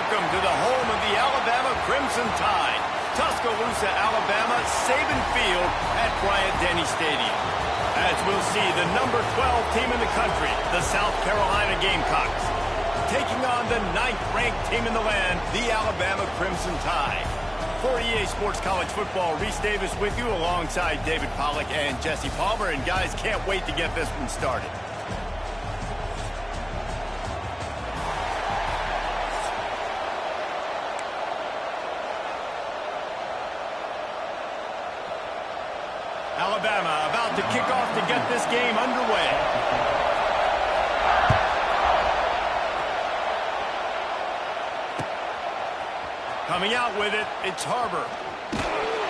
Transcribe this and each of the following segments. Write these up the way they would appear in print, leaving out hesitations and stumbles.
Welcome to the home of the Alabama Crimson Tide. Tuscaloosa, Alabama, Saban Field at Bryant-Denny Stadium. As we'll see, the number 12 team in the country, the South Carolina Gamecocks, taking on the 9th-ranked team in the land, the Alabama Crimson Tide. For EA Sports College Football, Reese Davis with you alongside David Pollack and Jesse Palmer. And guys, can't wait to get this one started. Alabama about to kick off to get this game underway. Coming out with it, it's Harbor.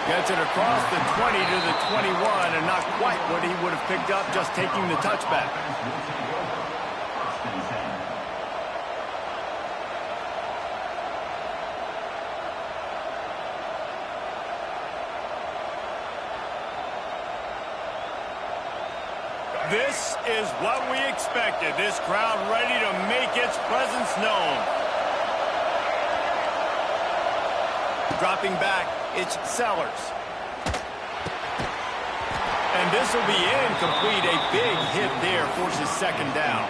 Gets it across the 20 to the 21, and not quite what he would have picked up just taking the touchback. This is what we expected. This crowd ready to make its presence known. Dropping back, it's Sellers. And this will be incomplete. A big hit there forces second down.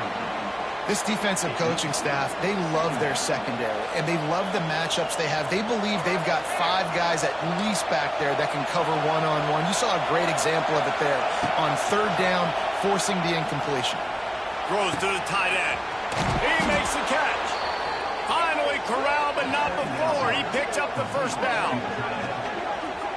This defensive coaching staff, they love their secondary, and they love the matchups they have. They believe they've got 5 guys at least back there that can cover one-on-one. You saw a great example of it there on third down, forcing the incompletion. Throws to the tight end. He makes the catch. Finally corralled, but not before. He picks up the first down.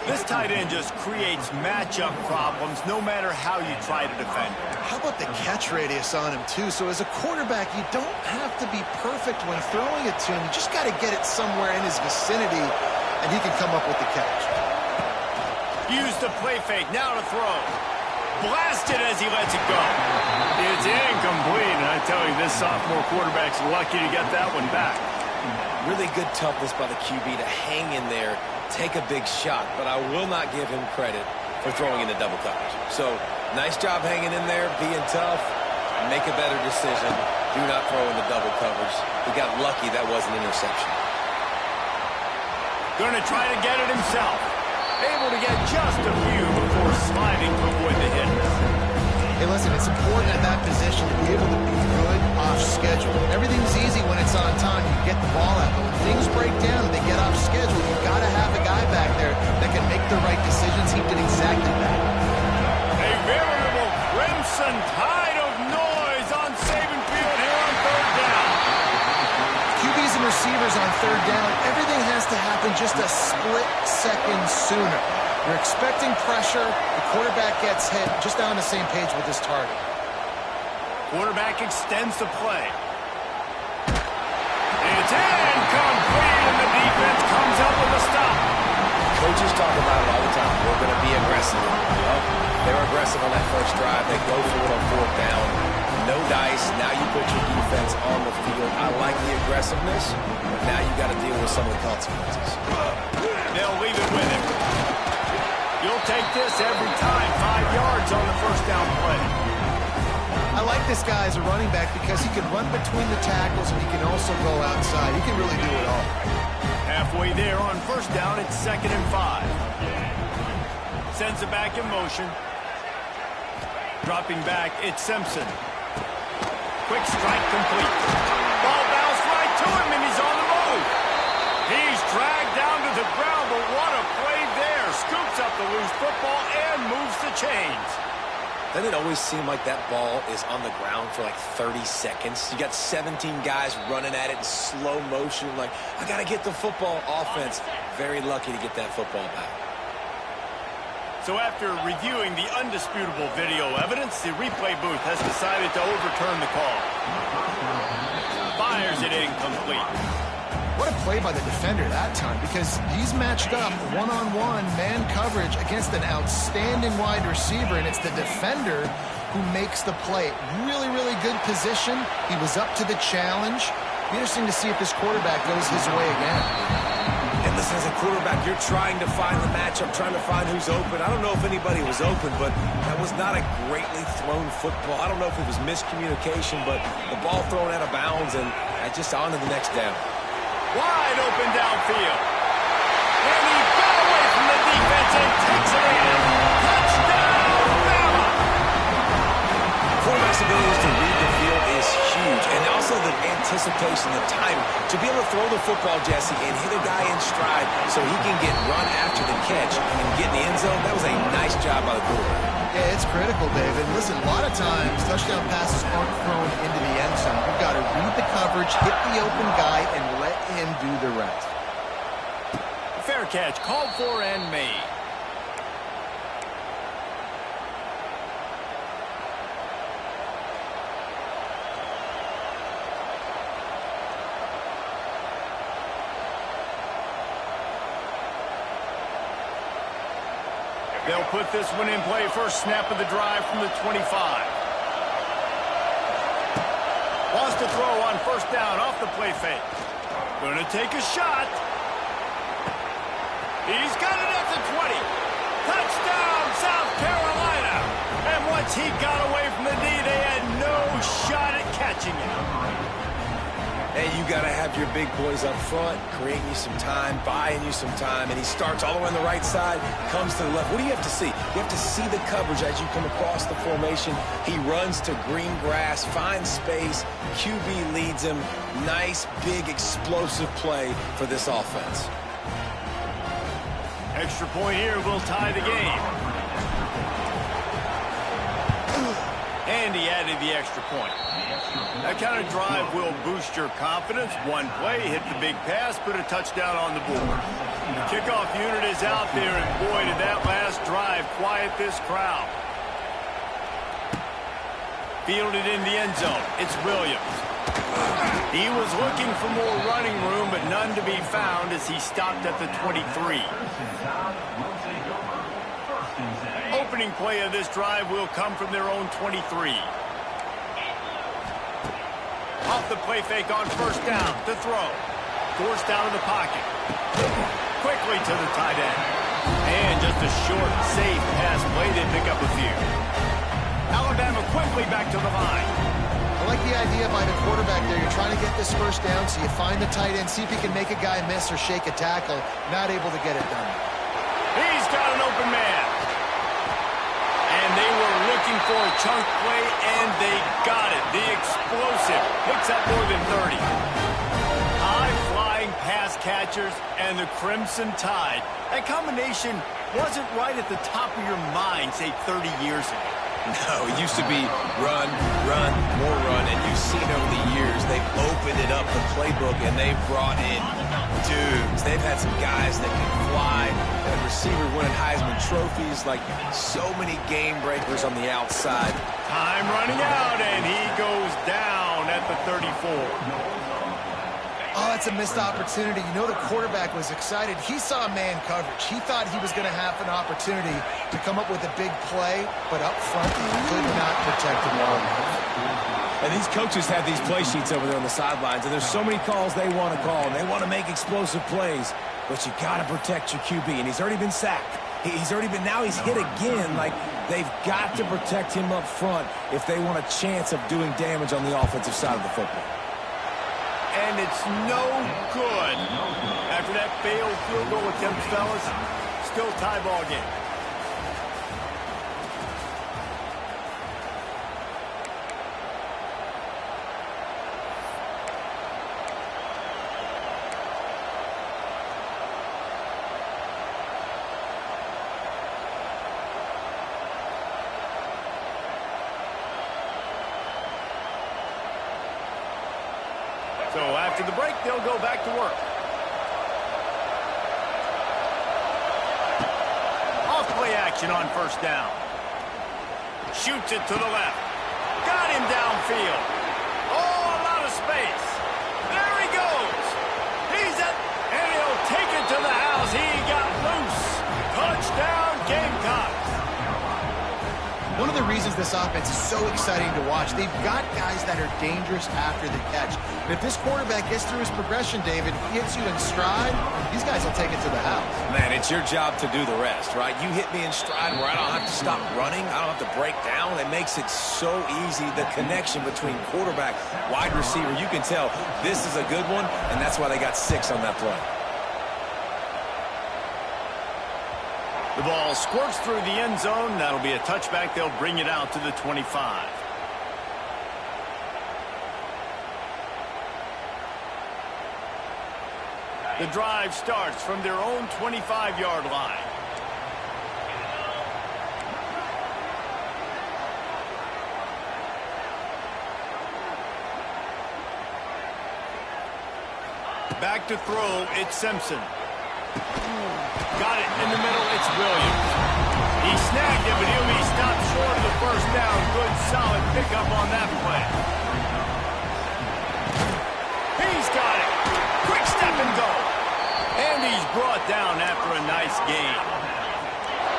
This tight end just creates matchup problems no matter how you try to defend. How about the catch radius on him, too? So as a quarterback, you don't have to be perfect when throwing it to him. You just got to get it somewhere in his vicinity, and he can come up with the catch. Use the play fake. Now to throw. Blasted as he lets it go. It's incomplete, and I tell you, this sophomore quarterback's lucky to get that one back. Really good toughness by the QB to hang in there, take a big shot, but I will not give him credit for throwing into double coverage. So, nice job hanging in there, being tough, make a better decision. Do not throw into double coverage. He got lucky that was an interception. Going to try to get it himself. Able to get just a few before sliding to avoid the hit. Hey, listen, it's important at that position to be able to be good off schedule. Everything's easy when it's on time. You get the ball out. But when things break down and they get off schedule, you've got to have a guy back there that can make the right decisions. He did exactly that. A veritable crimson tide of noise on Saban Field here on third down. QBs and receivers on third down, everything has to happen just a split second sooner. You're expecting pressure. The quarterback gets hit. Just on the same page with his target. Quarterback extends the play. It's incomplete, and the defense comes up with a stop. Coaches talk about it all the time. We're going to be aggressive. Well, they're aggressive on that first drive. They go for it on fourth down. No dice. Now you put your defense on the field. I like the aggressiveness, but now you got to deal with some of the consequences. They'll leave it with him. You'll take this every time. 5 yards on the first down play. I like this guy as a running back because he can run between the tackles and he can also go outside. He can really do it all. Halfway there on first down, it's 2nd and 5. Sends it back in motion. Dropping back, it's Simpson. Quick strike complete. Ball bounced right to him, and he's on the move. He's dragged down to the ground, but what a play there. Scoops up the loose football and moves the chains. Doesn't it always seem like that ball is on the ground for like 30 seconds? You got 17 guys running at it in slow motion. Like, I got to get the football. Offense, very lucky to get that football back. So after reviewing the undisputable video evidence, the replay booth has decided to overturn the call. Fires it incomplete. What a play by the defender that time, because he's matched up one-on-one man coverage against an outstanding wide receiver, and it's the defender who makes the play. Really, really good position. He was up to the challenge. Be interesting to see if this quarterback goes his way again. And listen, as a quarterback, you're trying to find the matchup, trying to find who's open. I don't know if anybody was open, but that was not a greatly thrown football. I don't know if it was miscommunication, but the ball thrown out of bounds, and just on to the next down. Wide open downfield. And he got away from the defense and takes it in. Touchdown, Bama! Quarterback's ability to read the field is huge. And also the anticipation, the time to be able to throw the football, Jesse, and hit a guy in stride so he can get run after the catch and get in the end zone. That was a nice job by the quarterback. Yeah, it's critical, David. Listen, a lot of times touchdown passes aren't thrown into the end zone. You've got to read the coverage, hit the open guy, and let him do the rest. Fair catch, called for and made. They'll put this one in play. First snap of the drive from the 25. Wants to throw on first down off the play fake. Gonna take a shot. He's got it at the 20. Touchdown, South Carolina. And once he got away from the D, they had no shot at catching him. Hey, you got to have your big boys up front, creating you some time, buying you some time, and he starts all the way on the right side, comes to the left. What do you have to see? You have to see the coverage as you come across the formation. He runs to green grass, finds space, QB leads him. Nice, big, explosive play for this offense. Extra point here will tie the game. And he added the extra point. That kind of drive will boost your confidence. One play, hit the big pass, put a touchdown on the board. The kickoff unit is out there, and boy, did that last drive quiet this crowd. Fielded in the end zone. It's Williams. He was looking for more running room, but none to be found as he stopped at the 23. Opening play of this drive will come from their own 23. Off the play fake on first down to throw. Forced out of the pocket. Quickly to the tight end. And just a short, safe pass play. They pick up a few. Alabama quickly back to the line. I like the idea by the quarterback there. You're trying to get this first down, so you find the tight end, see if he can make a guy miss or shake a tackle. Not able to get it done. He's got an open man. And they were looking for a chunk play, and they got it. The explosive picks up more than 30. High-flying pass catchers and the Crimson Tide. That combination wasn't right at the top of your mind, say, 30 years ago. No, it used to be run, run, more run, and you've seen over the years they've opened it up, the playbook, and they've brought in dudes. They've had some guys that can fly, and receivers winning Heisman trophies, like so many game breakers on the outside. Time running out, and he goes down at the 34. Oh, that's a missed opportunity. You know the quarterback was excited. He saw man coverage. He thought he was going to have an opportunity to come up with a big play, but up front, he could not protect him well enough. And these coaches have these play sheets over there on the sidelines, and there's so many calls they want to call, and they want to make explosive plays, but you got to protect your QB, and he's already been sacked. Now he's hit again. Like, they've got to protect him up front if they want a chance of doing damage on the offensive side of the football. And it's no good. After that failed field goal attempt, fellas, still tie ball game. So after the break, they'll go back to work. Off play action on first down. Shoots it to the left. Got him downfield. Oh, a lot of space. There he goes. He's at, and he'll take it to the house. He got loose. Touchdown, Gamecocks. One of the reasons this offense is so exciting to watch. They've got guys that are dangerous after the catch. And if this quarterback gets through his progression, David, he hits you in stride, these guys will take it to the house. Man, it's your job to do the rest, right? You hit me in stride where I don't have to stop running. I don't have to break down. It makes it so easy. The connection between quarterback, wide receiver, you can tell this is a good one, and that's why they got 6 on that play. The ball squirts through the end zone. That'll be a touchback. They'll bring it out to the 25. The drive starts from their own 25-yard line. Back to throw, it's Simpson. Got it in the middle, it's Williams. He snagged it, but he'll be stopped short of the first down. Good, solid pickup on that play. He's got it. Quick step and go. And he's brought down after a nice gain.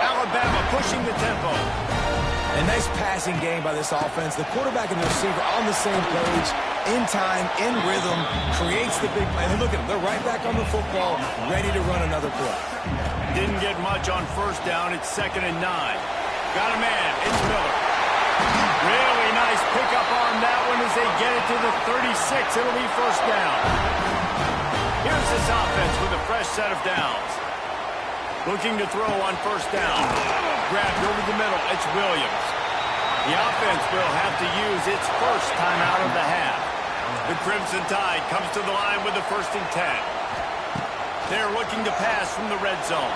Alabama pushing the tempo. A nice passing game by this offense. The quarterback and the receiver on the same page, in time, in rhythm, creates the big play. And look at them, they're right back on the football, ready to run another play. Didn't get much on first down. It's 2nd and 9. Got a man. It's Miller. Really nice pickup on that one as they get it to the 36. It'll be first down. Here's this offense with a fresh set of downs. Looking to throw on first down. Grabbed over the middle. It's Williams. The offense will have to use its first timeout of the half. The Crimson Tide comes to the line with the 1st and 10. They're looking to pass from the red zone.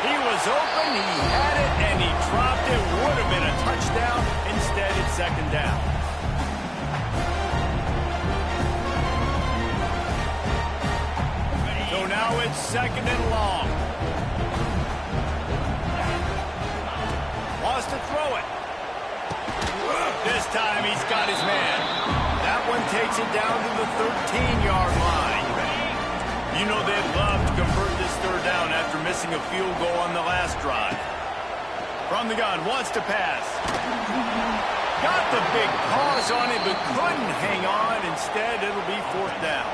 He was open, he had it, and he dropped it. Would have been a touchdown. Instead, it's 2nd down. So now it's 2nd and long. Wants to throw it. This time he's got his man. That one takes it down to the 13-yard line. You know they'd love to convert this 3rd down after missing a field goal on the last drive. From the gun, wants to pass. Got the big pause on it, but couldn't hang on. Instead, it'll be 4th down.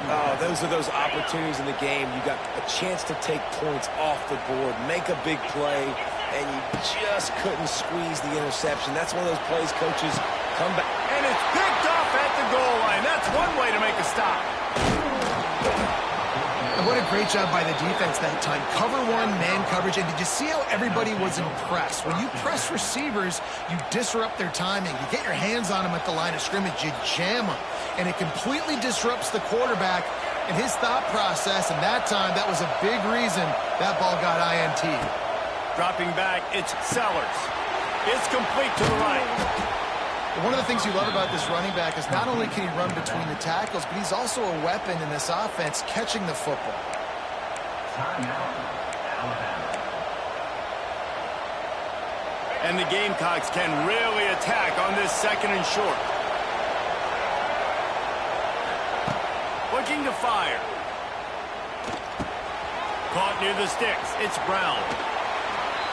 Oh, those are those opportunities in the game. You got a chance to take points off the board, make a big play, and you just couldn't squeeze the interception. That's one of those plays coaches come back. And it's picked off at the goal line. That's one way to make a stop. And what a great job by the defense that time. Cover 1, man coverage. And did you see how everybody was impressed? When you press receivers, you disrupt their timing. You get your hands on them at the line of scrimmage. You jam them. And it completely disrupts the quarterback and his thought process. And that time, that was a big reason that ball got INT. Dropping back, it's Sellers. It's complete to the right. One of the things you love about this running back is not only can he run between the tackles, but he's also a weapon in this offense catching the football. And the Gamecocks can really attack on this 2nd and short. Looking to fire. Caught near the sticks. It's Brown.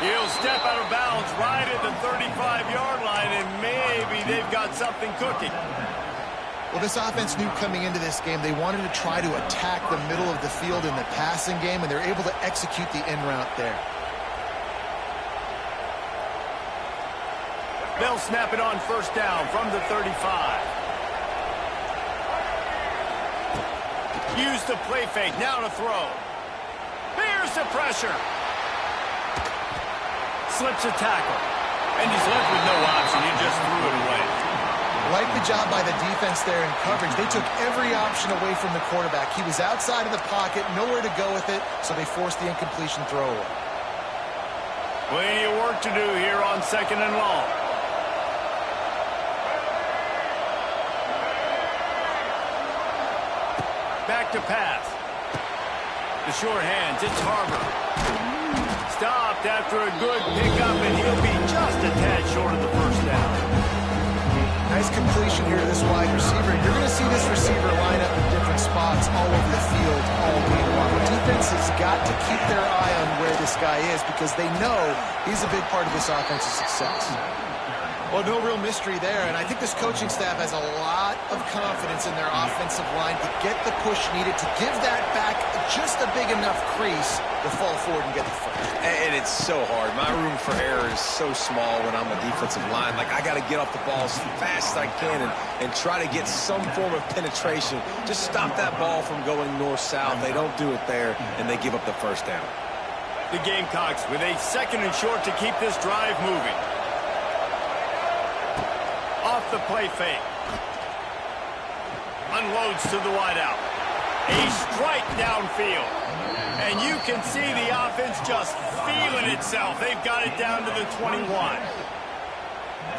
He'll step out of bounds right at the 35-yard line, and maybe they've got something cooking. Well, this offense knew coming into this game they wanted to try to attack the middle of the field in the passing game, and they're able to execute the in route there. They'll snap it on first down from the 35. Use the play fake, now to throw. Here's the pressure. Slips a tackle. And he's left with no option. He just threw it away. Like the job by the defense there in coverage. They took every option away from the quarterback. He was outside of the pocket, nowhere to go with it, so they forced the incompletion throw away. Plenty of work to do here on 2nd and long. Back to pass. The short hands, it's Harbor. Stopped after a good pickup, and he'll be just a tad short of the first down. Nice completion here to this wide receiver. You're going to see this receiver line up in different different spots all over the field all game long. The defense has got to keep their eye on where this guy is because they know he's a big part of this offensive success. Well, no real mystery there, and I think this coaching staff has a lot of confidence in their offensive line to get the push needed to give that back just a big enough crease to fall forward and get the first. And it's so hard. My room for error is so small when I'm a defensive line. Like, I got to get off the ball as fast as I can and try to get some form of penetration. Just stop that ball from going north-south. They don't do it there, and they give up the first down. The Gamecocks with a 2nd and short to keep this drive moving. Off the play fake. Unloads to the wideout. A strike downfield. And you can see the offense just feeling itself. They've got it down to the 21.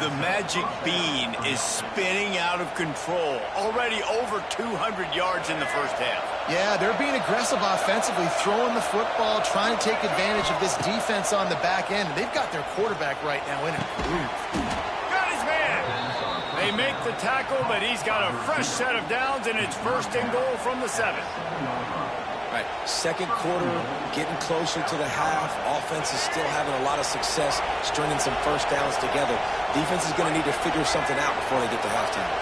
The magic bean is spinning out of control. Already over 200 yards in the first half. Yeah, they're being aggressive offensively, throwing the football, trying to take advantage of this defense on the back end. They've got their quarterback right now in a groove. They make the tackle, but he's got a fresh set of downs, and it's 1st and goal from the 7. All right, 2nd quarter, getting closer to the half. Offense is still having a lot of success stringing some first downs together. Defense is going to need to figure something out before they get to halftime.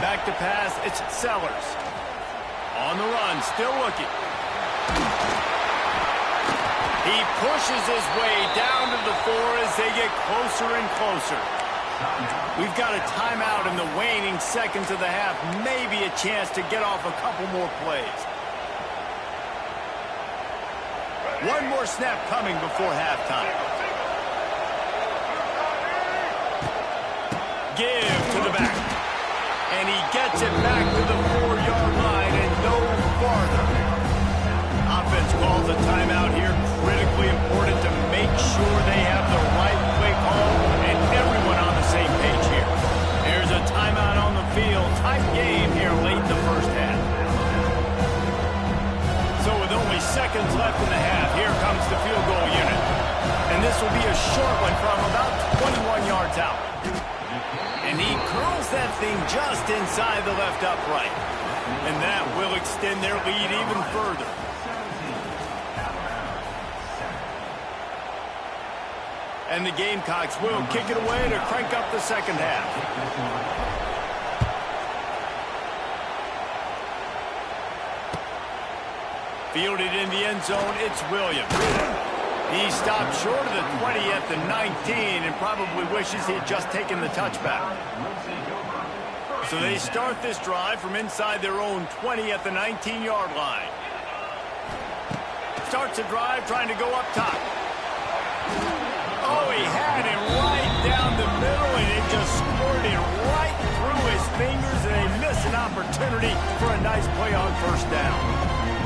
Back to pass, it's Sellers. On the run, still looking. He pushes his way down to the 4 as they get closer and closer. We've got a timeout in the waning seconds of the half. Maybe a chance to get off a couple more plays. One more snap coming before halftime. Give to the back. And he gets it back to the 4-yard line and no farther. Offense calls a timeout here. Critically important to make sure they have the right play call and everyone on the same page here. There's a timeout on the field. Tight game here late in the first half. So with only seconds left in the half, here comes the field goal unit. And this will be a short one from about 21 yards out. And he curls that thing just inside the left upright. And that will extend their lead even further. And the Gamecocks will kick it away to crank up the second half. Fielded in the end zone, it's Williams. He stopped short of the 20 at the 19 and probably wishes he had just taken the touchback. So they start this drive from inside their own 20 at the 19-yard line. Starts a drive trying to go up top. Oh, he had it right down the middle, and it just squirted right through his fingers, and they miss an opportunity for a nice play on first down.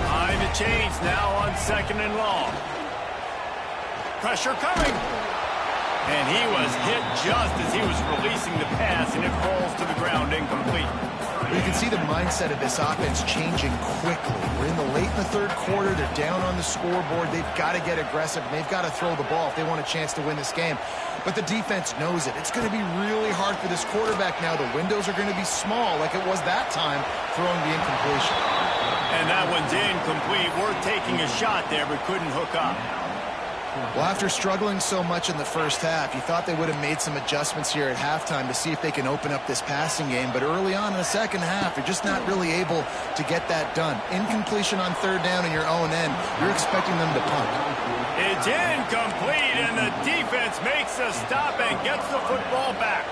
Behind the chains now on 2nd and long. Pressure coming. And he was hit just as he was releasing the pass, and it falls to the ground incomplete. You can see the mindset of this offense changing quickly. We're in the late in the 3rd quarter. They're down on the scoreboard. They've got to get aggressive, and they've got to throw the ball if they want a chance to win this game. But the defense knows it. It's going to be really hard for this quarterback now. The windows are going to be small like it was that time throwing the incompletion. And that one's incomplete. Worth taking a shot there, but couldn't hook up. Well, after struggling so much in the first half, you thought they would have made some adjustments here at halftime to see if they can open up this passing game. But early on in the second half, they're just not really able to get that done. Incompletion on 3rd down in your own end, you're expecting them to punt. It's incomplete, and the defense makes a stop and gets the football back.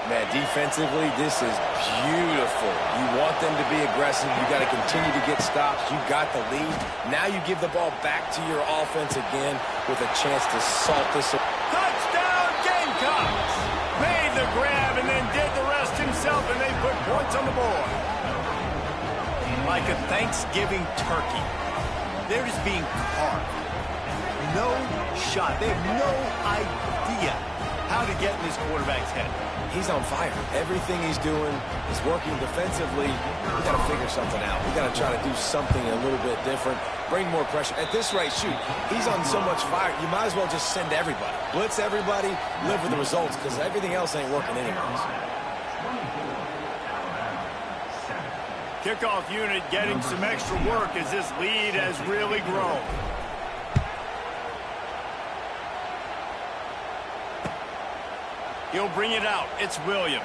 Man, defensively, this is beautiful. You want them to be aggressive. You got to continue to get stops. You got the lead. Now you give the ball back to your offense again with a chance to salt this. Touchdown, Gamecocks! Made the grab and then did the rest himself, and they put points on the board. Like a Thanksgiving turkey, they're just being carved. No shot. They have no idea how to get in this quarterback's head. He's on fire. Everything he's doing is working defensively. We got to figure something out. We got to try to do something a little bit different. Bring more pressure. At this rate, shoot, he's on so much fire, you might as well just send everybody. Blitz everybody, live with the results, because everything else ain't working anyways. Kickoff unit getting some extra work as this lead has really grown. He'll bring it out. It's Williams.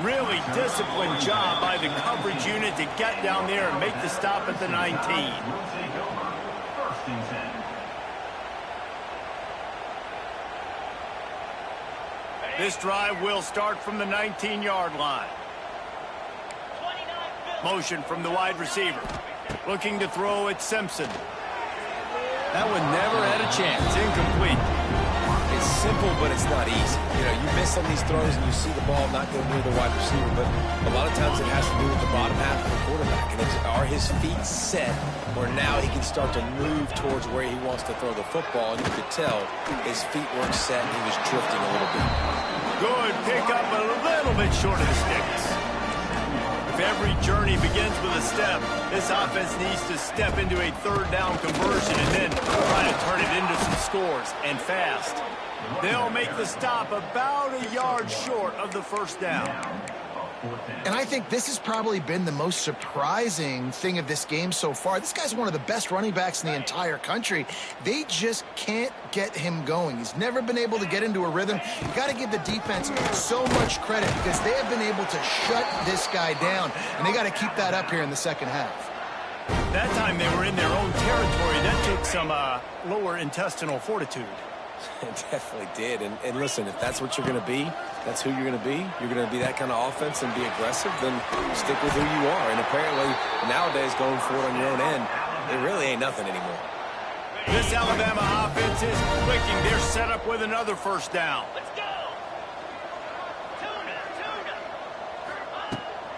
Really disciplined job by the coverage unit to get down there and make the stop at the 19. This drive will start from the 19-yard line. Motion from the wide receiver. Looking to throw at Simpson. That one never had a chance. Incomplete. It's simple, but it's not easy. You know, you miss on these throws and you see the ball not go near the wide receiver, but a lot of times it has to do with the bottom half of the quarterback. And are his feet set where now he can start to move towards where he wants to throw the football? And you could tell his feet weren't set and he was drifting a little bit. Good pickup, but a little bit short of the sticks. If every journey begins with a step, this offense needs to step into a third down conversion and then try to turn it into some scores, and fast. They'll make the stop about a yard short of the first down. And I think this has probably been the most surprising thing of this game so far. This guy's one of the best running backs in the entire country. They just can't get him going. He's never been able to get into a rhythm. You got to give the defense so much credit because they have been able to shut this guy down, and they got to keep that up here in the second half. That time they were in their own territory. That took some lower intestinal fortitude. It definitely did. And listen, if that's what you're going to be, that's who you're going to be. You're going to be that kind of offense and be aggressive, then stick with who you are. And apparently, nowadays, going forward on your own end, it really ain't nothing anymore. This Alabama offense is clicking. They're set up with another first down. Let's go!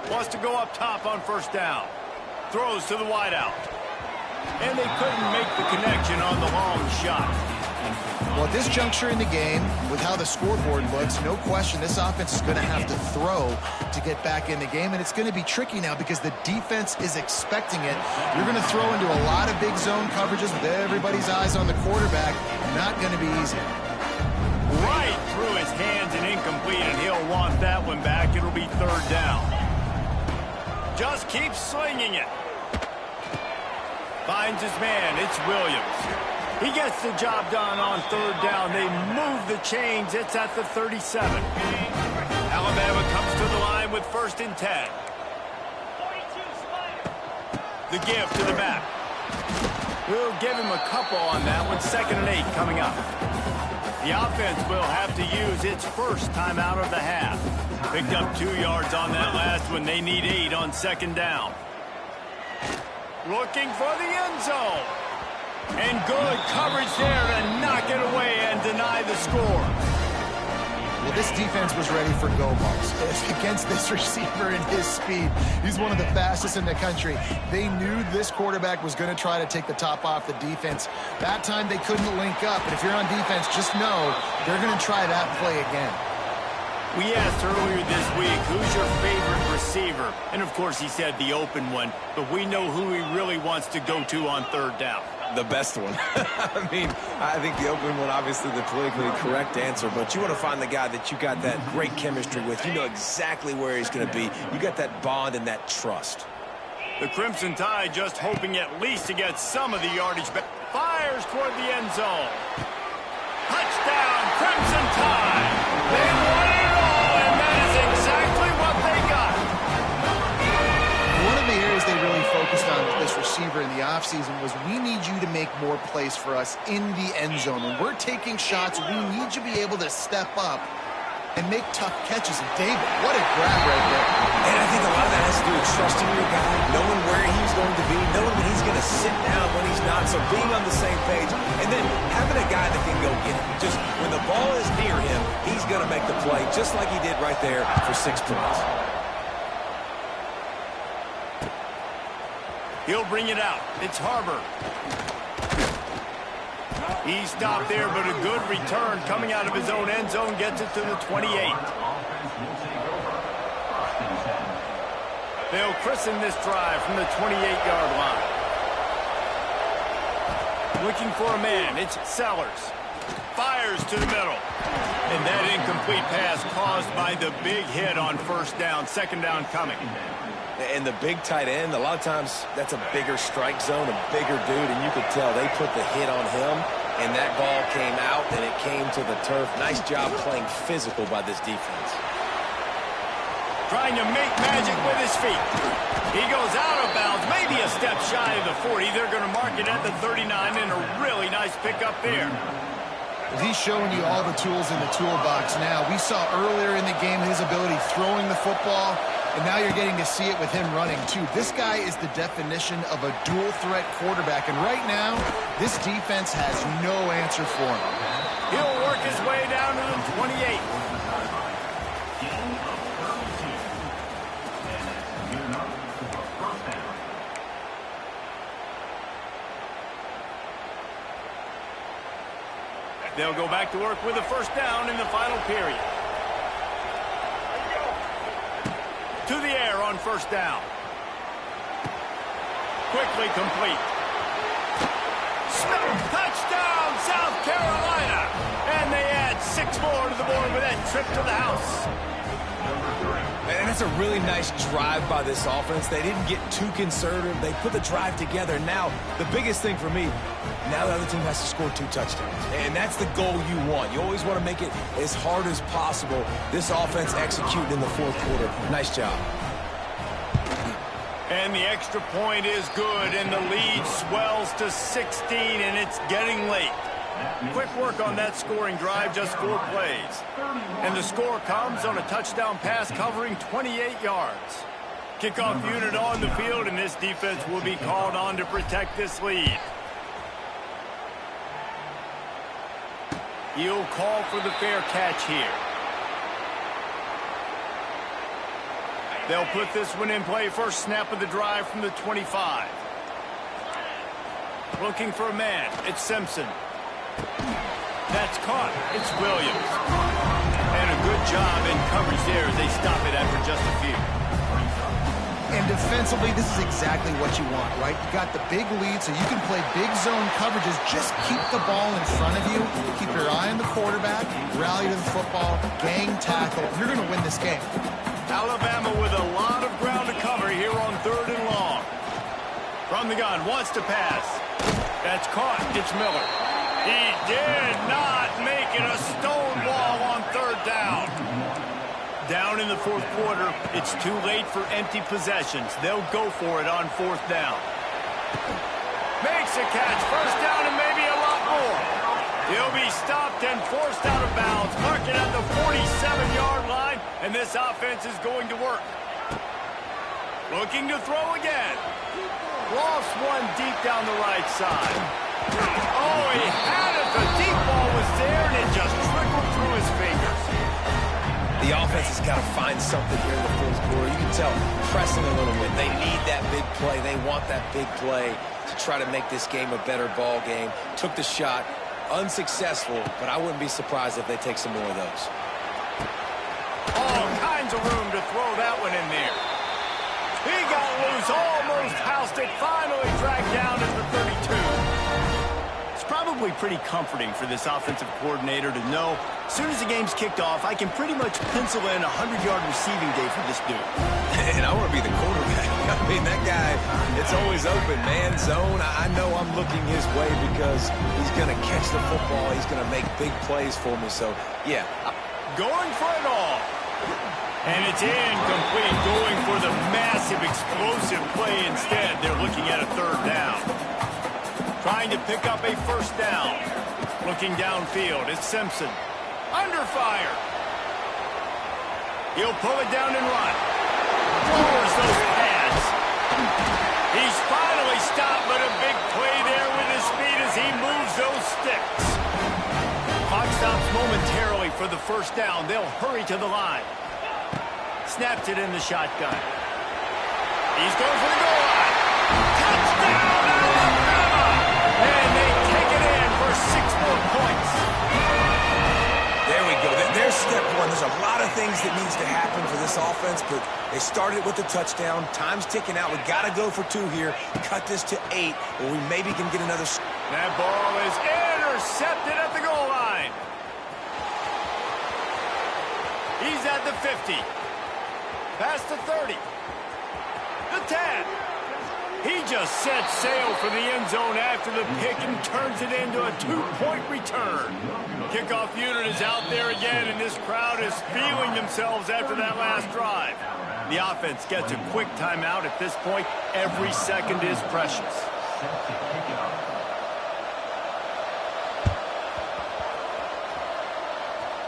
Wants to go up top on first down. Throws to the wideout. And they couldn't make the connection on the long shot. Well, at this juncture in the game, with how the scoreboard looks, no question this offense is going to have to throw to get back in the game, and it's going to be tricky now because the defense is expecting it. You're going to throw into a lot of big zone coverages with everybody's eyes on the quarterback. Not going to be easy. Right through his hands and incomplete, and he'll want that one back. It'll be third down. Just keeps slinging it. Finds his man. It's Williams. He gets the job done on third down. They move the chains. It's at the 37. Alabama comes to the line with 1st and 10. The give to the back. We'll give him a couple on that one. 2nd and 8 coming up. The offense will have to use its first timeout of the half. Picked up 2 yards on that last one. They need 8 on 2nd down. Looking for the end zone. And good coverage there to knock it away and deny the score. Well, this defense was ready for go balls against this receiver and his speed. He's one of the fastest in the country. They knew this quarterback was going to try to take the top off the defense. That time they couldn't link up, but if you're on defense, just know they're going to try that play again. We asked earlier this week, who's your favorite receiver? And, of course, he said the open one, but we know who he really wants to go to on third down. The best one. I mean, I think the open one, obviously the politically correct answer, but you want to find the guy that you got that great chemistry with. You know exactly where he's going to be. You got that bond and that trust. The Crimson Tide just hoping at least to get some of the yardage back. Fires toward the end zone. Touchdown, Crimson Tide. They won it all, and that is exactly what they got. One of the areas they really focused on with this receiver in the offseason was we need you to make more plays for us in the end zone. When we're taking shots, we need you to be able to step up and make tough catches. And David, what a grab right there. And I think a lot of that has to do with trusting your guy, knowing where he's going to be, knowing when he's going to sit down, when he's not. So being on the same page, and then having a guy that can go get it. Just when the ball is near him, he's going to make the play, just like he did right there for 6 points. He'll bring it out. It's Harbor. He stopped there, but a good return coming out of his own end zone gets it to the 28. They'll christen this drive from the 28-yard line. Looking for a man. It's Sellers. Fires fires to the middle. And that incomplete pass caused by the big hit on first down, second down coming. And the big tight end, a lot of times that's a bigger strike zone, a bigger dude, and you could tell they put the hit on him, and that ball came out, and it came to the turf. Nice job playing physical by this defense. Trying to make magic with his feet. He goes out of bounds, maybe a step shy of the 40. They're going to mark it at the 39, and a really nice pickup there. Well, he's showing you all the tools in the toolbox now. We saw earlier in the game his ability throwing the football, and now you're getting to see it with him running, too. This guy is the definition of a dual-threat quarterback, and right now, this defense has no answer for him. He'll work his way down to the 28. They'll go back to work with a first down in the final period. To the air on first down. Quickly complete. Touchdown, South Carolina! And they add 6 more to the board with that trip to the house. And it's a really nice drive by this offense. They didn't get too conservative. They put the drive together. Now, the biggest thing for me, now the other team has to score 2 touchdowns. And that's the goal you want. You always want to make it as hard as possible. This offense executed in the fourth quarter. Nice job. And the extra point is good, and the lead swells to 16, and it's getting late. Quick work on that scoring drive, just 4 plays. And the score comes on a touchdown pass covering 28 yards. Kickoff unit on the field, and this defense will be called on to protect this lead. He'll call for the fair catch here. They'll put this one in play. First snap of the drive from the 25. Looking for a man. It's Simpson. That's caught. It's Williams. And a good job in coverage there as they stop it after just a few. And defensively, this is exactly what you want, right? You got the big lead, so you can play big zone coverages. Just keep the ball in front of you. Keep your eye on the quarterback. Rally to the football. Gang tackle. You're going to win this game. Alabama with a lot of ground to cover here on 3rd and long. From the gun, wants to pass. That's caught. It's Miller. He did not make it a stone wall on 3rd down. Down in the 4th quarter, it's too late for empty possessions. They'll go for it on 4th down. Makes a catch. First down and maybe a lot more. He'll be stopped and forced out of bounds. Mark it at the 47-yard line, and this offense is going to work. Looking to throw again. Lost one deep down the right side. Oh, he had it. The deep ball was there, and it just trickled through his fingers. The offense has got to find something here in the fourth quarter. You can tell pressing a little bit. They need that big play. They want that big play to try to make this game a better ball game. Took the shot. Unsuccessful, but I wouldn't be surprised if they take some more of those. All kinds of room to throw that one in there. He got loose, almost housed it, finally dragged down at the 32. It's probably pretty comforting for this offensive coordinator to know as soon as the game's kicked off, I can pretty much pencil in a 100-yard receiving day for this dude. And I want to be the quarterback. I mean, that guy, it's always open, man, zone. I know I'm looking his way because he's going to catch the football. He's going to make big plays for me. So, yeah. Going for it all. And it's incomplete, going for the massive, explosive play instead. They're looking at a 3rd down. Trying to pick up a first down. Looking downfield, it's Simpson. Under fire. He'll pull it down and run. Lowers those pads. He's finally stopped, but a big play there with his speed as he moves those sticks. Clock stops momentarily for the first down. They'll hurry to the line. Snaps it in the shotgun. He's going for the goal line. Touchdown, Alabama! And they take it in for 6 more points. There we go. There's step one. There's a lot of things that needs to happen for this offense, but they started with the touchdown. Time's ticking out. We got to go for 2 here. Cut this to 8, or we maybe can get another. That ball is intercepted at the goal line. He's at the 50. Past the 30. The 10. He just sets sail for the end zone after the pick and turns it into a 2-point return. Kickoff unit is out there again, and this crowd is feeling themselves after that last drive. The offense gets a quick timeout. At this point, every second is precious.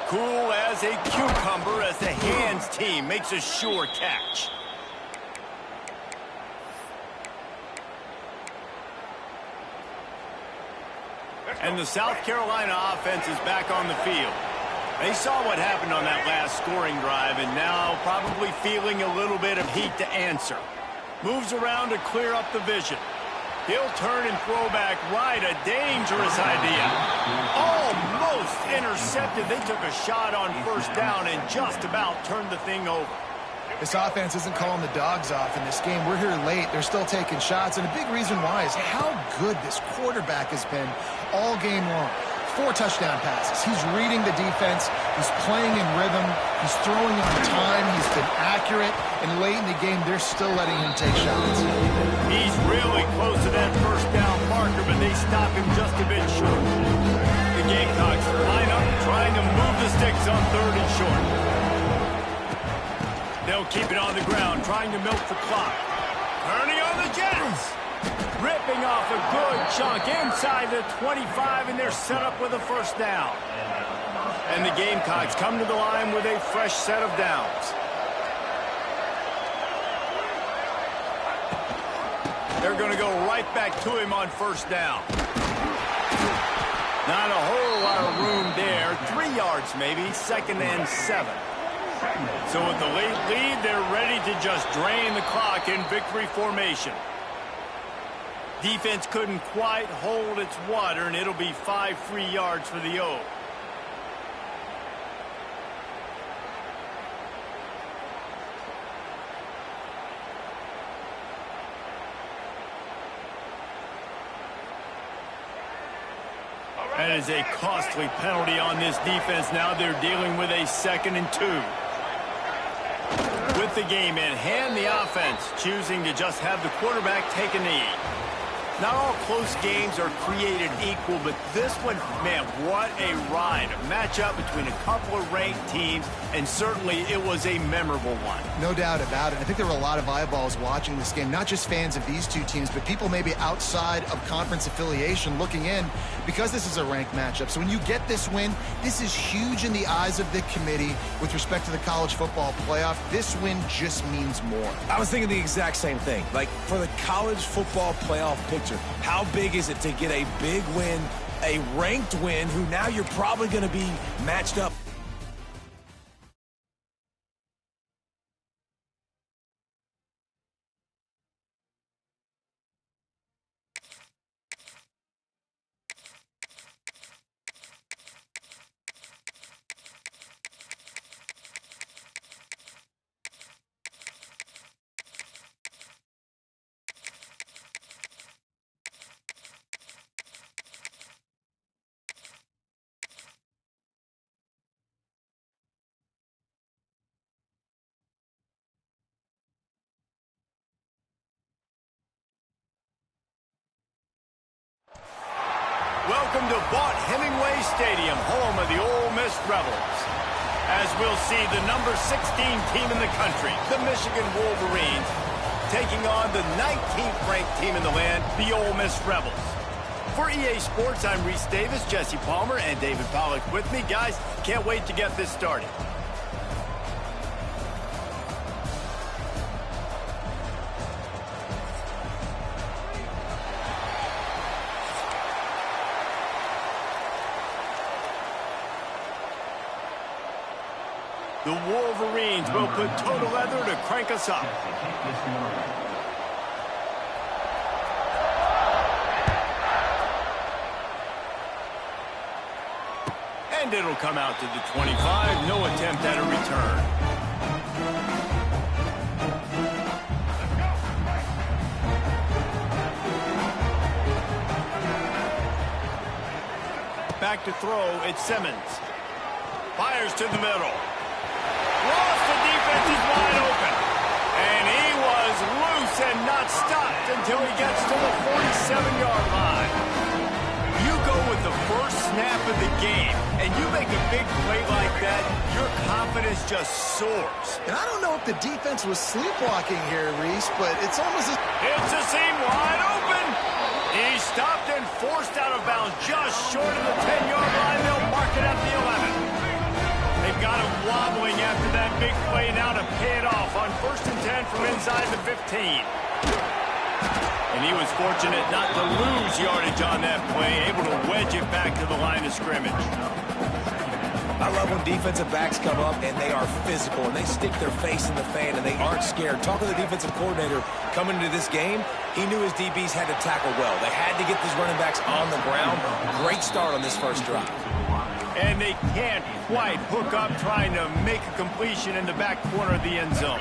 Cool as a cucumber as the hands team makes a sure catch. And the South Carolina offense is back on the field. They saw what happened on that last scoring drive and now probably feeling a little bit of heat to answer. Moves around to clear up the vision. He'll turn and throw back right. A dangerous idea. Almost intercepted. They took a shot on first down and just about turned the thing over. This offense isn't calling the dogs off in this game. We're here late. They're still taking shots, and a big reason why is how good this quarterback has been all game long. 4 touchdown passes. He's reading the defense. He's playing in rhythm. He's throwing on time. He's been accurate. And late in the game, they're still letting him take shots. He's really close to that first down marker, but they stop him just a bit short. The Gamecocks line up, trying to move the sticks on 3rd and short. They'll keep it on the ground, trying to milk the clock. Turning on the Jets. Ripping off a good chunk inside the 25, and they're set up with a first down. And the Gamecocks come to the line with a fresh set of downs. They're going to go right back to him on first down. Not a whole lot of room there. 3 yards maybe, 2nd and 7. So with the late lead, they're ready to just drain the clock in victory formation. Defense couldn't quite hold its water, and it'll be 5 free yards for the O. That is a costly penalty on this defense. Now they're dealing with a 2nd and 2. With the game in hand, the offense choosing to just have the quarterback take a knee. Not all close games are created equal, but this one, man, what a ride. A matchup between a couple of ranked teams, and certainly it was a memorable one. No doubt about it. I think there were a lot of eyeballs watching this game, not just fans of these two teams, but people maybe outside of conference affiliation looking in because this is a ranked matchup. So when you get this win, this is huge in the eyes of the committee with respect to the college football playoff. This win just means more. I was thinking the exact same thing. Like, for the college football playoff picture, how big is it to get a big win, a ranked win, who now you're probably going to be matched up? Welcome to Vaught-Hemingway Stadium, home of the Ole Miss Rebels. As we'll see the number 16 team in the country, the Michigan Wolverines, taking on the 19th ranked team in the land, the Ole Miss Rebels. For EA Sports, I'm Reese Davis, Jesse Palmer, and David Pollack with me. Guys, can't wait to get this started. The Wolverines will put total leather to crank us up. And it'll come out to the 25. No attempt at a return. Back to throw, it's Simmons. Fires to the middle. until he gets to the 47-yard line. You go with the first snap of the game, and you make a big play like that, your confidence just soars. And I don't know if the defense was sleepwalking here, Reese, but it's almost as... It's a seam wide open. He stopped and forced out of bounds just short of the 10-yard line. They'll mark it at the 11. They've got him wobbling after that big play now to pay it off on 1st and 10 from inside the 15. And he was fortunate not to lose yardage on that play, able to wedge it back to the line of scrimmage. I love when defensive backs come up and they are physical and they stick their face in the fan and they aren't scared. Talking to the defensive coordinator coming into this game, he knew his DBs had to tackle well. They had to get these running backs on the ground. Great start on this first drive. And they can't quite hook up trying to make a completion in the back corner of the end zone.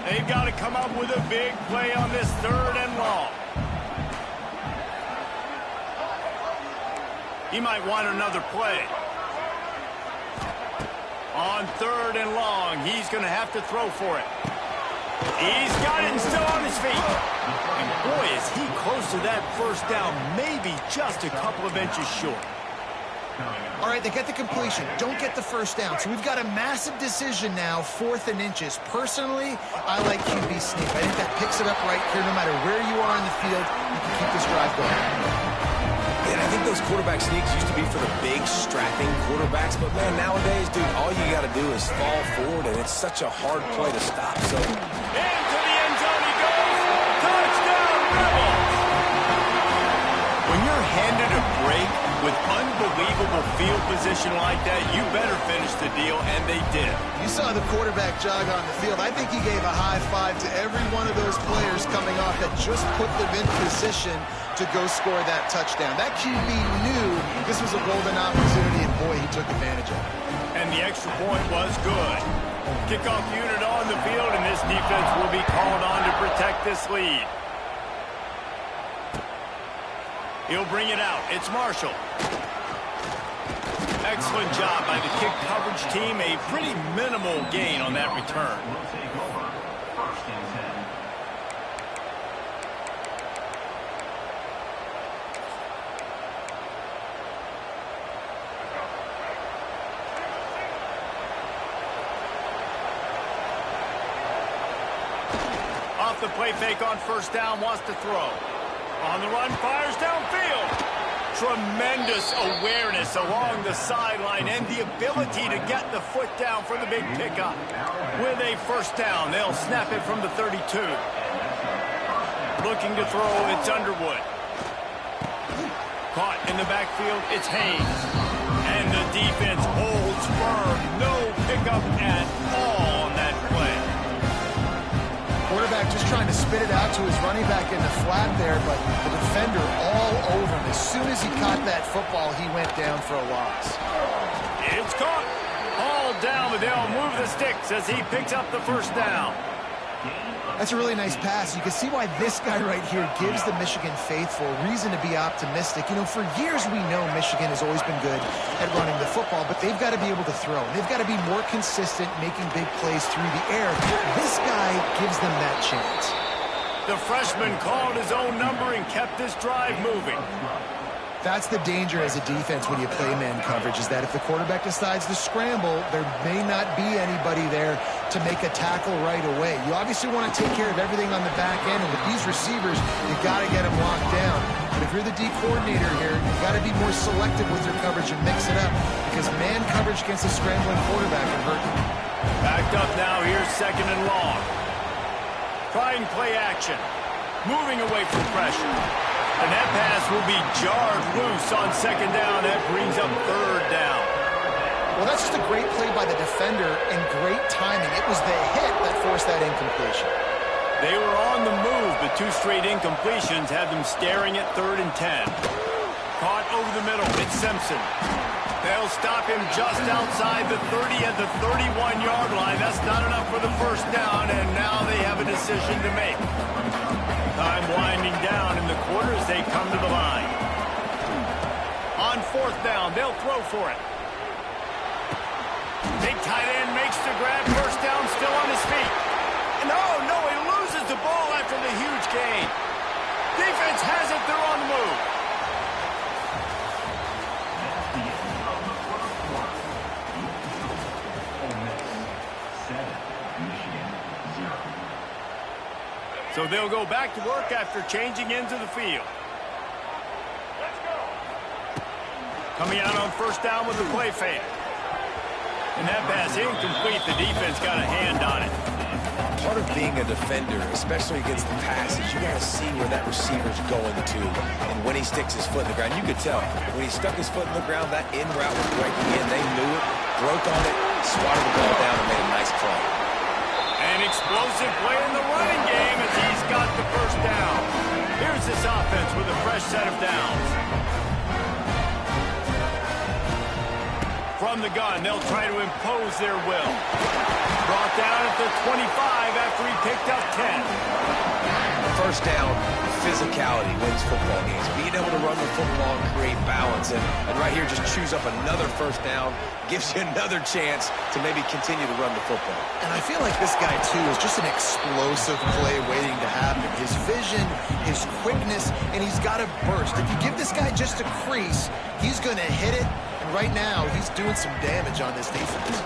They've got to come up with a big play on this 3rd and long. He might want another play. On 3rd and long, he's going to have to throw for it. He's got it and still on his feet. And boy, is he close to that first down, maybe just a couple of inches short. All right, they get the completion. Don't get the first down. So we've got a massive decision now, 4th and inches. Personally, I like QB sneak. I think that picks it up right here. No matter where you are in the field, you can keep this drive going. And I think those quarterback sneaks used to be for the big, strapping quarterbacks. But, man, nowadays, dude, all you got to do is fall forward, and it's such a hard play to stop. So, into the end zone he goes. Touchdown, Rebels! When you're handed a break with unbelievable field position like that, you better finish the deal, and they did. You saw the quarterback jog on the field. I think he gave a high five to every one of those players coming off that just put them in position to go score that touchdown. That QB knew this was a golden opportunity, and boy, he took advantage of it. And the extra point was good. Kickoff unit on the field, and this defense will be called on to protect this lead. He'll bring it out. It's Marshall. Excellent job by the kick coverage team. A pretty minimal gain on that return. Off the play fake on 1st down, wants to throw. On the run, fires downfield. Tremendous awareness along the sideline and the ability to get the foot down for the big pickup. With a 1st down, they'll snap it from the 32. Looking to throw, it's Underwood. Caught in the backfield, it's Haynes. And the defense holds firm. No pickup at all on that play. Quarterback just trying to spit it out to his running back in the flat there, but the defender all over him. As soon as he caught that football, he went down for a loss. It's caught. All down, but they'll move the sticks as he picks up the 1st down. That's a really nice pass. You can see why this guy right here gives the Michigan faithful reason to be optimistic. You know, for years we know Michigan has always been good at running the football, but they've got to be able to throw. They've got to be more consistent making big plays through the air. This guy gives them that chance. The freshman called his own number and kept this drive moving. That's the danger as a defense when you play man coverage, is that if the quarterback decides to scramble, there may not be anybody there to make a tackle right away. You obviously want to take care of everything on the back end, and with these receivers, you got to get them locked down. But if you're the D coordinator here, you got to be more selective with your coverage and mix it up, because man coverage against a scrambling quarterback can hurt you. Backed up now, here's 2nd and long. Trying play action. Moving away from pressure. And that pass will be jarred loose on 2nd down. That brings up 3rd down. Well, that's just a great play by the defender and great timing. It was the hit that forced that incompletion. They were on the move, but 2 straight incompletions had them staring at 3rd and 10. Caught over the middle. It's Simpson. They'll stop him just outside the 30 at the 31-yard line. That's not enough for the 1st down, and now they have a decision to make. Time winding down in the quarter as they come to the line. On 4th down, they'll throw for it. Big tight end makes the grab. 1st down, still on his feet. No, he loses the ball after the huge gain. has it. They're on the move. So they'll go back to work after changing into the field. Coming out on first down with the play fake. And that pass incomplete. The defense got a hand on it. Part of being a defender, especially against the pass, is you got to see where that receiver's going to. And when he sticks his foot in the ground, you could tell. When he stuck his foot in the ground, that in route was breaking in. They knew it, broke on it, swatted the ball down, and made a nice play. An explosive play in the running game as he's got the first down. Here's this offense with a fresh set of downs. From the gun, they'll try to impose their will. Brought down at the 25 after he picked up 10. First down, physicality wins football games. Being able to run the football and create balance. And right here, just choose up another first down, gives you another chance to maybe continue to run the football. And I feel like this guy, too, is just an explosive play waiting to happen. His vision, his quickness, and he's got a burst. If you give this guy just a crease, he's going to hit it. And right now, he's doing some damage on this defense.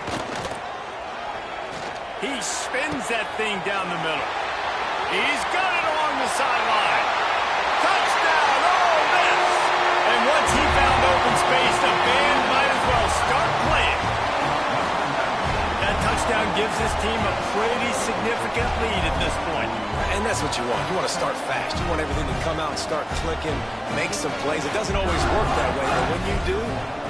He spins that thing down the middle. He's got it along the sideline. Touchdown! Oh, miss! And once he found open space, the band might as well start playing. That touchdown gives his team a pretty significant lead at this point. And that's what you want. You want to start fast. You want everything to come out and start clicking, make some plays. It doesn't always work that way, but when you do,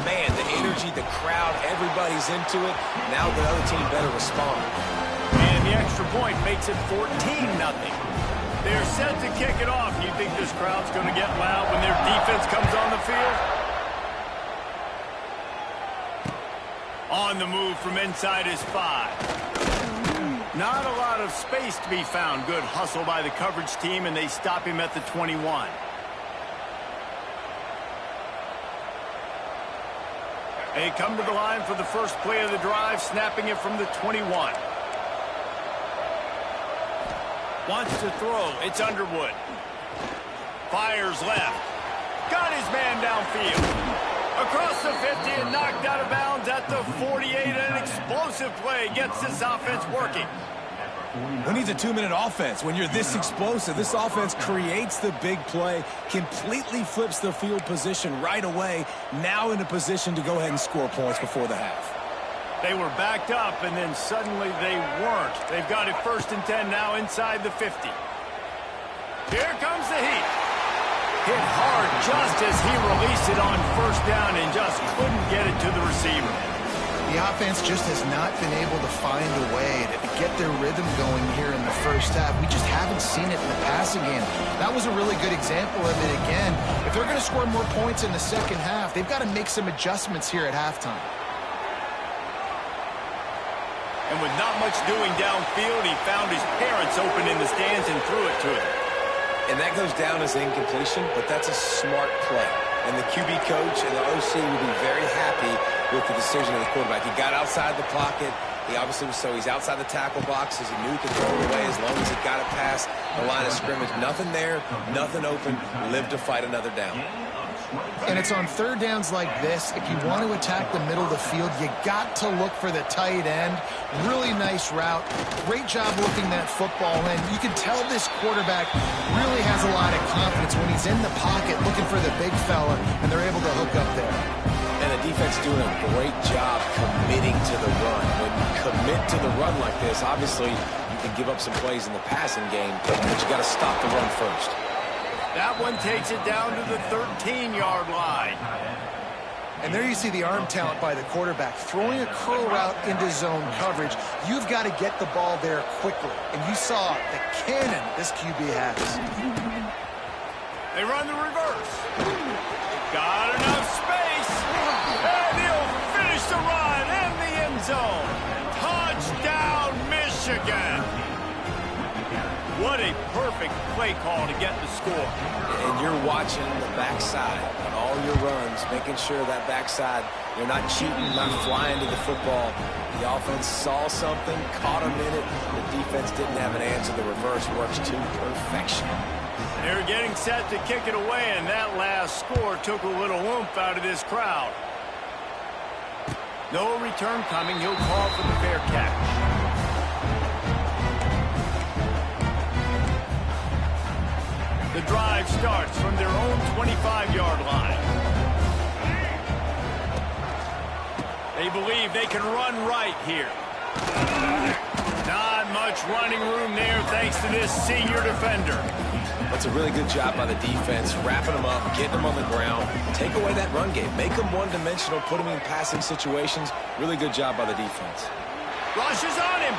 man, the energy, the crowd, everybody's into it. Now the other team better respond. And the extra point makes it 14-0. They're set to kick it off. You think this crowd's going to get loud when their defense comes on the field? On the move from inside his 5. Not a lot of space to be found. Good hustle by the coverage team, and they stop him at the 21. They come to the line for the first play of the drive, snapping it from the 21. Wants to throw. It's Underwood. Fires left. Got his man downfield. Across the 50 and knocked out of bounds at the 48. An explosive play gets this offense working. Who needs a 2-minute offense? When you're this explosive, this offense creates the big play, completely flips the field position right away, now in a position to go ahead and score points before the half. They were backed up, and then suddenly they weren't. They've got it 1st and 10 now inside the 50. Here comes the heat. Hit hard just as he released it on first down and just couldn't get it to the receiver. The offense just has not been able to find a way to get their rhythm going here in the first half. We just haven't seen it in the passing game. That was a really good example of it again. If they're going to score more points in the second half, they've got to make some adjustments here at halftime. And with not much doing downfield, he found his parents open in the stands and threw it to him. And that goes down as incompletion, but that's a smart play. And the QB coach and the OC will be very happy with the decision of the quarterback. He got outside the pocket. He obviously was he's outside the tackle boxes. He knew he could throw it away as long as he got it past the line of scrimmage. Nothing there, nothing open. Live to fight another down. And it's on third downs like this. If you want to attack the middle of the field, you got to look for the tight end. Really nice route. Great job looking that football in. You can tell this quarterback really has a lot of confidence when he's in the pocket looking for the big fella, and they're able to hook up there. And the defense doing a great job committing to the run. When you commit to the run like this, obviously you can give up some plays in the passing game, but you got to stop the run first. That one takes it down to the 13-yard line. And there you see the arm talent by the quarterback. Throwing a curl route into zone coverage, you've got to get the ball there quickly. And you saw the cannon this QB has. They run the reverse. Got enough space. And he'll finish the run in the end zone. Touchdown, Michigan. What a perfect play call to get the score. And you're watching the backside on all your runs, making sure that backside, you're not cheating, not flying to the football. The offense saw something, caught him in it. The defense didn't have an answer. The reverse works to perfection. They're getting set to kick it away, and that last score took a little oomph out of this crowd. No return coming. He'll call for the fair catch. The drive starts from their own 25-yard line. They believe they can run right here. Not much running room there thanks to this senior defender. That's a really good job by the defense, wrapping them up, getting them on the ground. Take away that run game. Make them one-dimensional, put them in passing situations. Really good job by the defense. Rushes on him.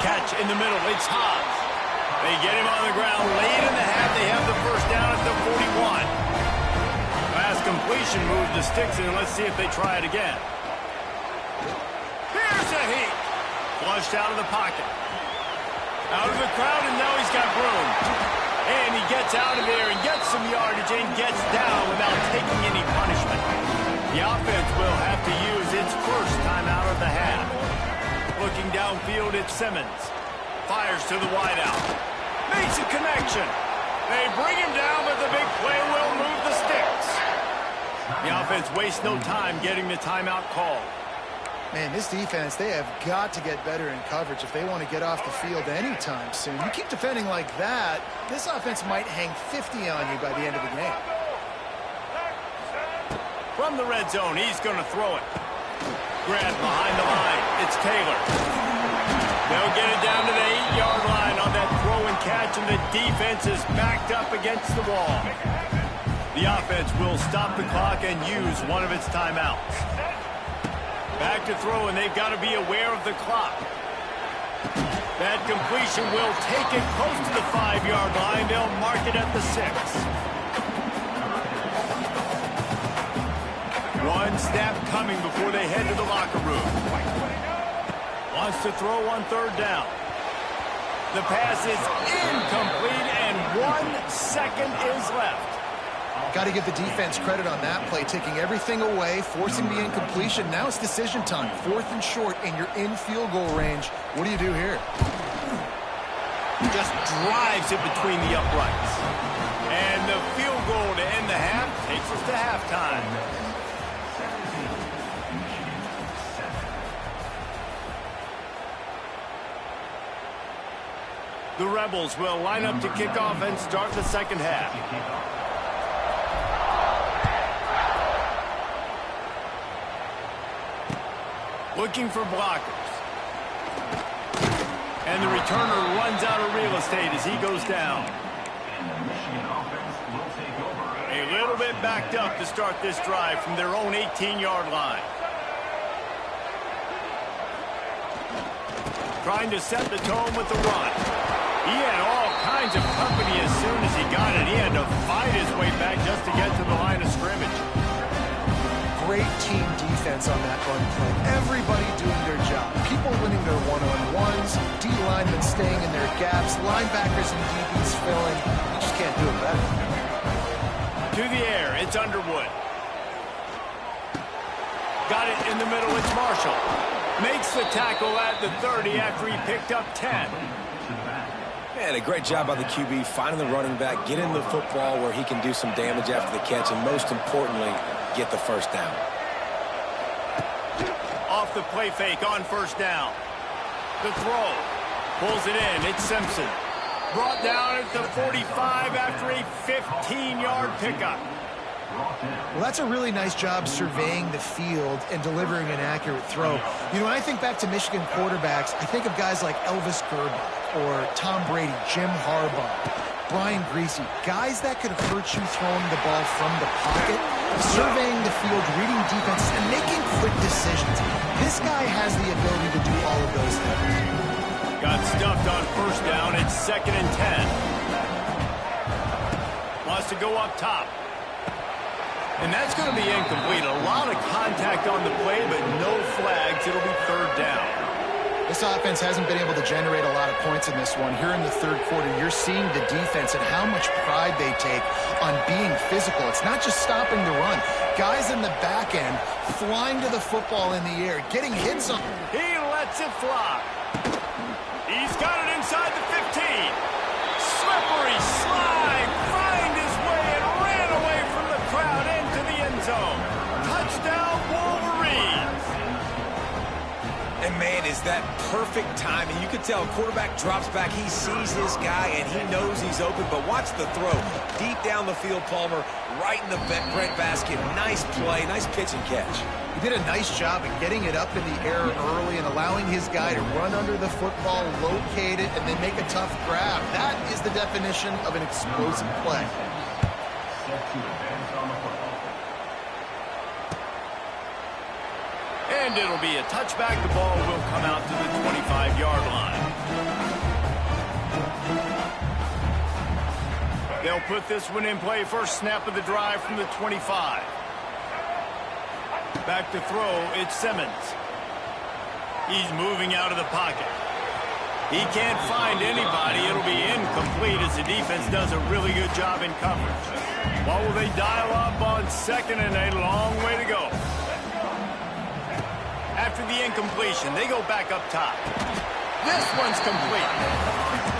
Catch in the middle. It's Hobbs. They get him on the ground. Late in the half, they have the first down at the 41. Last completion moved the sticks in. Let's see if they try it again. Here's a heat. Flushed out of the pocket. Out of the crowd, and now he's got room. And he gets out of there and gets some yardage and gets down without taking any punishment. The offense will have to use its first timeout of the half. Looking downfield at Simmons. Fires to the wideout. Makes a connection. They bring him down, but the big play will move the sticks. The offense wastes no time getting the timeout called. Man, this defense, they have got to get better in coverage if they want to get off the field anytime soon. You keep defending like that, this offense might hang 50 on you by the end of the game. From the red zone, he's going to throw it. Grab behind the line. It's Taylor. They'll get it down to the 8-yard line on that throw and catch, and the defense is backed up against the wall. The offense will stop the clock and use one of its timeouts. Back to throw, and they've got to be aware of the clock. That completion will take it close to the 5-yard line. They'll mark it at the 6. One snap coming before they head to the locker room. Wants to throw on third down. The pass is incomplete, and 1 second is left. Got to give the defense credit on that play, taking everything away, forcing the incompletion. Now it's decision time. 4th and short, and you're in field goal range. What do you do here? He just drives it between the uprights. And the field goal to end the half takes us to halftime. The Rebels will line up to kick off and start the second half. Looking for blockers. And the returner runs out of real estate as he goes down. A little bit backed up to start this drive from their own 18-yard line. Trying to set the tone with the run. He had all kinds of company as soon as he got it. He had to fight his way back just to get to the line of scrimmage. Great team defense on that run play. Everybody doing their job. People winning their one-on-ones, D-linemen staying in their gaps, linebackers and DBs filling. You just can't do it better. To the air, it's Underwood. Got it in the middle, it's Marshall. Makes the tackle at the 30 after he picked up 10. Man, a great job by the QB finding the running back, getting the football where he can do some damage after the catch, and most importantly, get the first down. Off the play fake on first down. The throw. Pulls it in. It's Simpson. Brought down at the 45 after a 15-yard pickup. Well, that's a really nice job surveying the field and delivering an accurate throw. You know, when I think back to Michigan quarterbacks, I think of guys like Elvis Gerbach or Tom Brady, Jim Harbaugh, Brian Griese, guys that could hurt you throwing the ball from the pocket, surveying the field, reading defenses, and making quick decisions. This guy has the ability to do all of those things. Got stuffed on first down. It's 2nd and 10. Wants to go up top. And that's going to be incomplete. A lot of contact on the play, but no flags. It'll be third down. This offense hasn't been able to generate a lot of points in this one. Here in the third quarter, you're seeing the defense and how much pride they take on being physical. It's not just stopping the run. Guys in the back end flying to the football in the air, getting hits on. He lets it fly. He's got it inside the 15. Slippery slide. that perfect timing. You could tell quarterback drops back. He sees his guy, and he knows he's open. But watch the throw. Deep down the field, Palmer, right in the bread basket. Nice play, nice pitch and catch. He did a nice job of getting it up in the air early and allowing his guy to run under the football, locate it, and then make a tough grab. That is the definition of an explosive play. And it'll be a touchback. The ball will come out to the 25-yard line. They'll put this one in play. First snap of the drive from the 25. Back to throw, it's Simmons. He's moving out of the pocket. He can't find anybody. It'll be incomplete as the defense does a really good job in coverage. What will they dial up on second and a long way to go? After the incompletion, they go back up top. This one's complete.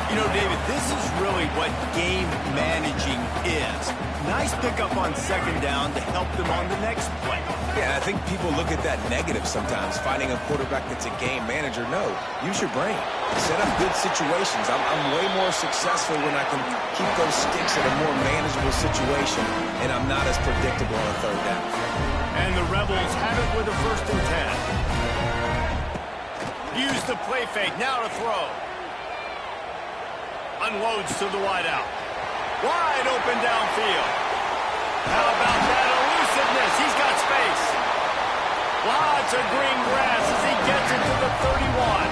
You know, David, this is really what game managing is. Nice pickup on second down to help them on the next play. Yeah, I think people look at that negative sometimes, finding a quarterback that's a game manager. No, use your brain. Set up good situations. I'm way more successful when I can keep those sticks in a more manageable situation, and I'm not as predictable on a third down. And the Rebels have it with a 1st and 10. Use the play fake, now to throw. Unloads to the wideout. Wide open downfield. How about that elusiveness? He's got space. Lots of green grass as he gets into the 31.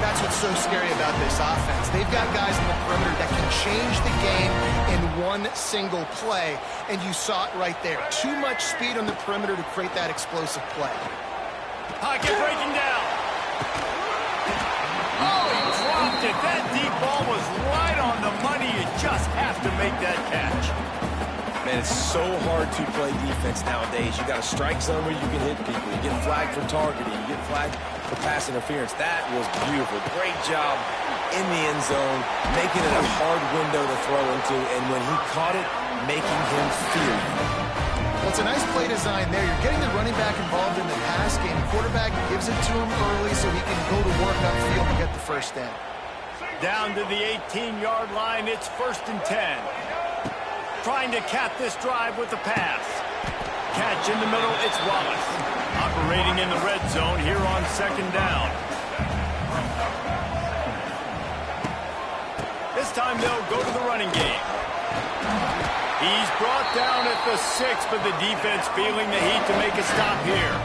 That's what's so scary about this offense. They've got guys in the perimeter that can change the game in one single play, and you saw it right there. Too much speed on the perimeter to create that explosive play. Pocket breaking down. Oh, he dropped it. That deep ball was right on the money. You just have to make that catch. Man, it's so hard to play defense nowadays. You got a strike zone where you can hit people. You get flagged for targeting. You get flagged for pass interference. That was beautiful. Great job in the end zone, making it a hard window to throw into, and when he caught it, making him feel it. Well, it's a nice play design there. You're getting the running back involved in the pass game. Quarterback gives it to him early so he can go to work upfield and get the first down. Down to the 18-yard line, it's 1st and 10. Trying to cap this drive with the pass. Catch in the middle, it's Wallace. Operating in the red zone here on 2nd down. This time they'll go to the running game. He's brought down at the 6, but the defense feeling the heat to make a stop here.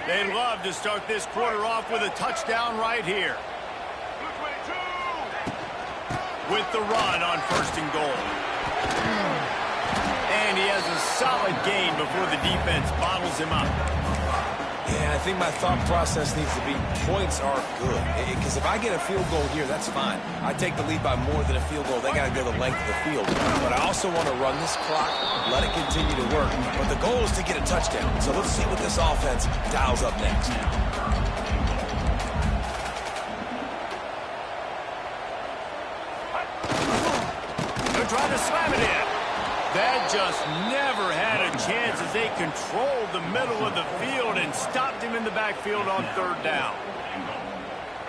They'd love to start this quarter off with a touchdown right here. With the run on 1st and goal. And he has a solid gain before the defense bottles him up. Yeah, I think my thought process needs to be points are good. Because if I get a field goal here, that's fine. I take the lead by more than a field goal. They got to go the length of the field. But I also want to run this clock, let it continue to work. But the goal is to get a touchdown. So let's see what this offense dials up next. Trying to slam it in. That just never had a chance as they controlled the middle of the field and stopped him in the backfield on 3rd down.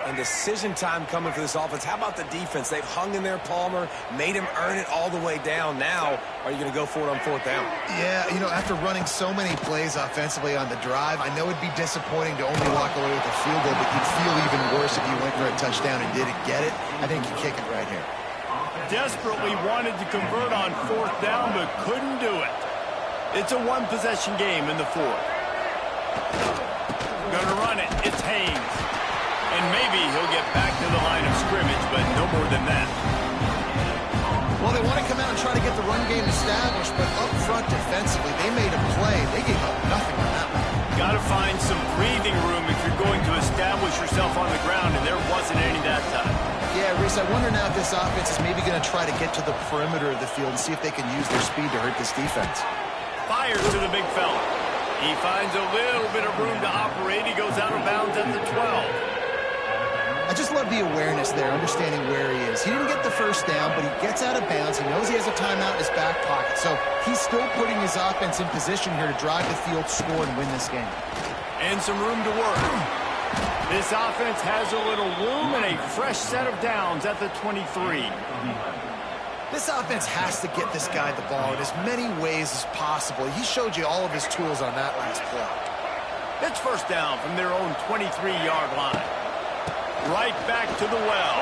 And decision time coming for this offense. How about the defense? They've hung in there, Palmer, made him earn it all the way down. Now, are you going to go for it on 4th down? Yeah, you know, after running so many plays offensively on the drive, I know it'd be disappointing to only walk away with a field goal, but you'd feel even worse if you went for a touchdown and didn't get it. I think you kick it right here. Desperately wanted to convert on 4th down, but couldn't do it. It's a one-possession game in the 4th. Gonna run it. It's Haynes. And maybe he'll get back to the line of scrimmage, but no more than that. Well, they want to come out and try to get the run game established, but up front defensively, they made a play. They gave up nothing on that one. Got to find some breathing room if you're going to establish yourself on the ground, and there wasn't any that time. Yeah, Reese, I wonder now if this offense is maybe going to try to get to the perimeter of the field and see if they can use their speed to hurt this defense. Fires to the big fella. He finds a little bit of room to operate. He goes out of bounds at the 12. I just love the awareness there, understanding where he is. He didn't get the first down, but he gets out of bounds. He knows he has a timeout in his back pocket. So he's still putting his offense in position here to drive the field, score, and win this game. And some room to work. This offense has a little room and a fresh set of downs at the 23. This offense has to get this guy the ball in as many ways as possible. He showed you all of his tools on that last play. It's first down from their own 23-yard line. Right back to the well.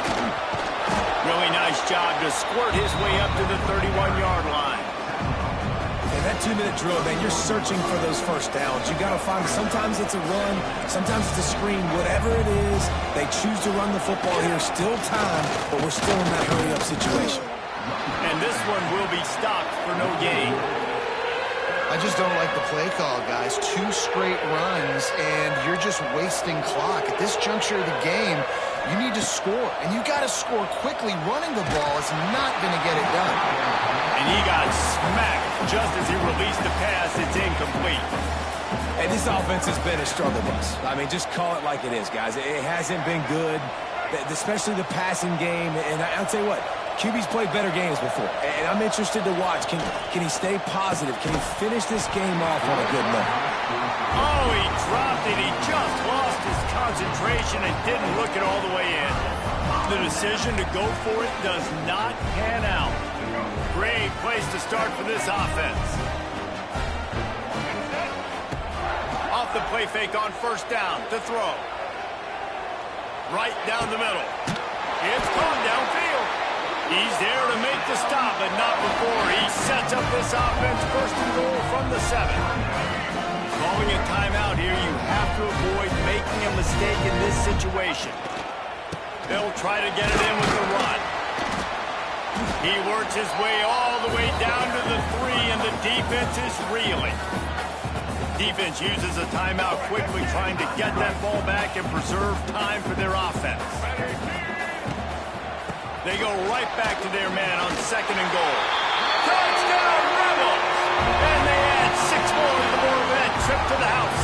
Really nice job to squirt his way up to the 31-yard line. And that 2-minute drill, man, you're searching for those first downs. You got to find, sometimes it's a run, sometimes it's a screen, whatever it is. They choose to run the football here. Still time, but we're still in that hurry-up situation. And this one will be stopped for no gain. I just don't like the play call, guys. 2 straight runs, and you're just wasting clock. At this juncture of the game, you need to score, and you got to score quickly. Running the ball is not going to get it done. And he got smacked just as he released the pass. It's incomplete. And this offense has been a struggle bus. I mean, just call it like it is, guys. It hasn't been good, especially the passing game. And I'll tell you what, QB's played better games before, and I'm interested to watch. Can he stay positive? Can he finish this game off on a good note? Oh, he dropped it. He just lost his concentration and didn't look it all the way in. The decision to go for it does not pan out. Great place to start for this offense. Off the play fake on first down to throw. Right down the middle. It's caught downfield. He's there to make the stop, but not before he sets up this offense first and goal from the 7. Calling a timeout here, you have to avoid making a mistake in this situation. They'll try to get it in with the run. He works his way all the way down to the 3, and the defense is reeling. Defense uses a timeout quickly, trying to get that ball back and preserve time for their offense. They go right back to their man on second and goal. Touchdown, Rebels! And they add 6 more to the board of that trip to the house.